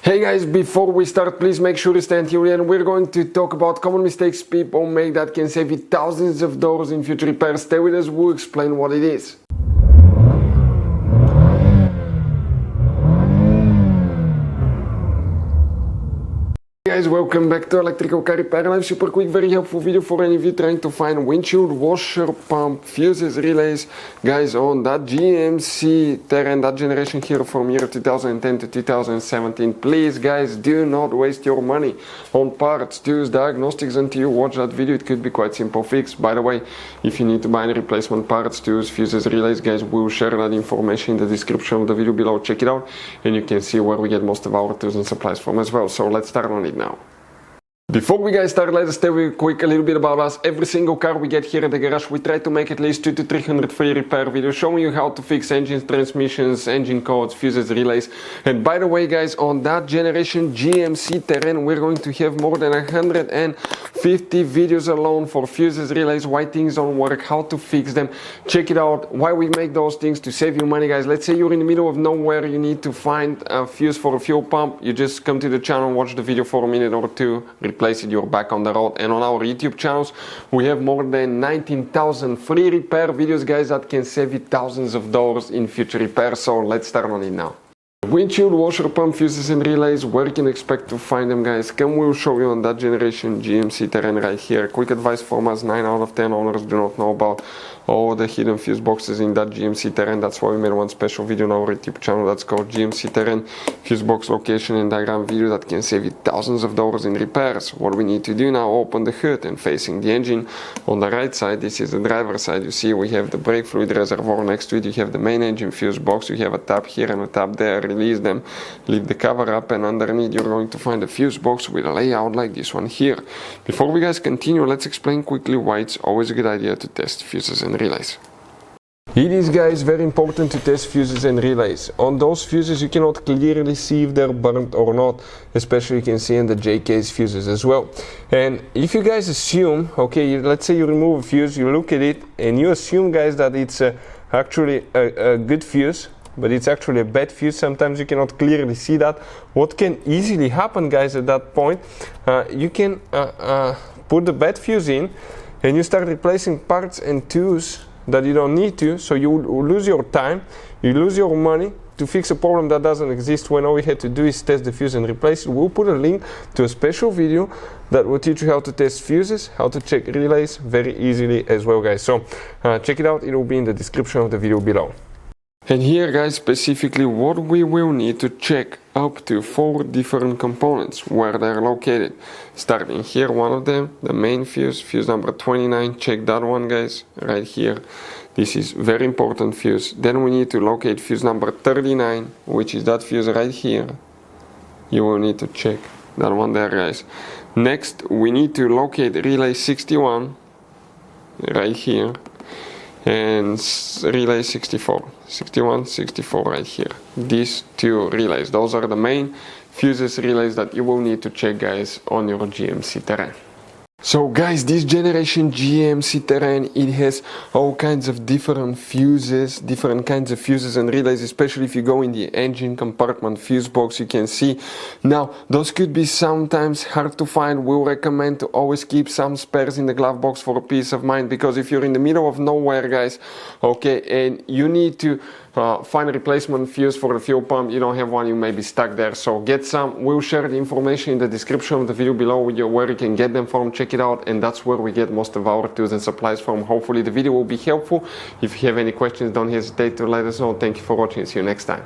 Hey guys, before we start, please make sure to stay until the end. We're going to talk about common mistakes people make that can save you thousands of dollars in future repairs. Stay with us, we'll explain what it is. Hey guys, welcome back to Electrical Car Repair Live. Super quick, very helpful video for any of you trying to find windshield washer pump, fuses, relays. Guys, on that GMC Terrain, that generation here from year 2010 to 2017, please guys, do not waste your money on parts, tools, diagnostics until you watch that video. It could be quite simple fix. By the way, if you need to buy any replacement parts, tools, fuses, relays, guys, we'll share that information in the description of the video below. Check it out and you can see where we get most of our tools and supplies from as well. So let's start on it now. Before we guys start, let us tell you quick a little bit about us. Every single car we get here at the garage, we try to make at least 200 to 300 free repair videos showing you how to fix engines, transmissions, engine codes, fuses, relays. And by the way guys, on that generation GMC Terrain, we're going to have more than 150 videos alone for fuses, relays, why things don't work, how to fix them. Check it out, why we make those things to save you money guys. Let's say you're in the middle of nowhere, you need to find a fuse for a fuel pump. You just come to the channel, watch the video for a minute or two, replace it, you're back on the road. And on our YouTube channels we have more than 19,000 free repair videos guys that can save you thousands of dollars in future repairs. So let's start on it now. Windshield washer pump, fuses and relays, where you can expect to find them guys. We'll show you on that generation GMC Terrain right here. Quick advice from us, 9 out of 10 owners do not know about all the hidden fuse boxes in that GMC Terrain. That's why we made one special video on our YouTube channel that's called GMC Terrain fuse box location and diagram video that can save you thousands of dollars in repairs. What we need to do now, open the hood and facing the engine on the right side, this is the driver's side. You see we have the brake fluid reservoir next to it, you have the main engine fuse box, you have a tab here and a tab there. Release them, leave the cover up, and underneath you're going to find a fuse box with a layout like this one here. Before we guys continue, let's explain quickly why it's always a good idea to test fuses and relays. It is guys very important to test fuses and relays. On those fuses you cannot clearly see if they're burnt or not, especially you can see in the J-case fuses as well. And if you guys assume, okay, let's say you remove a fuse, you look at it and you assume guys that it's actually a good fuse, but it's actually a bad fuse, sometimes you cannot clearly see that. What can easily happen guys at that point, you can put the bad fuse in and you start replacing parts and tools that you don't need to, so you lose your time, you lose your money to fix a problem that doesn't exist when all we had to do is test the fuse and replace it. We'll put a link to a special video that will teach you how to test fuses, how to check relays very easily as well guys. So check it out, it will be in the description of the video below. And here guys, specifically what we will need to check up to 4 different components, where they're located. Starting here, one of them, the main fuse, fuse number 29, check that one guys, right here. This is very important fuse. Then we need to locate fuse number 39, which is that fuse right here. You will need to check that one there guys. Next, we need to locate relay 61, right here. And relay 64, 61, 64 right here. These 2 relays, those are the main fuses relays that you will need to check guys on your GMC Terrain. So guys, this generation GMC Terrain, it has all kinds of different fuses, different kinds of fuses and relays, especially if you go in the engine compartment fuse box, you can see. Now, those could be sometimes hard to find. We'll recommend to always keep some spares in the glove box for peace of mind, because if you're in the middle of nowhere guys, okay, and you need to find a replacement fuse for the fuel pump, you don't have one, you may be stuck there. So get some. We'll share the information in the description of the video below where you can get them from. Check it out, and that's where we get most of our tools and supplies from. Hopefully the video will be helpful. If you have any questions, don't hesitate to let us know. Thank you for watching. See you next time.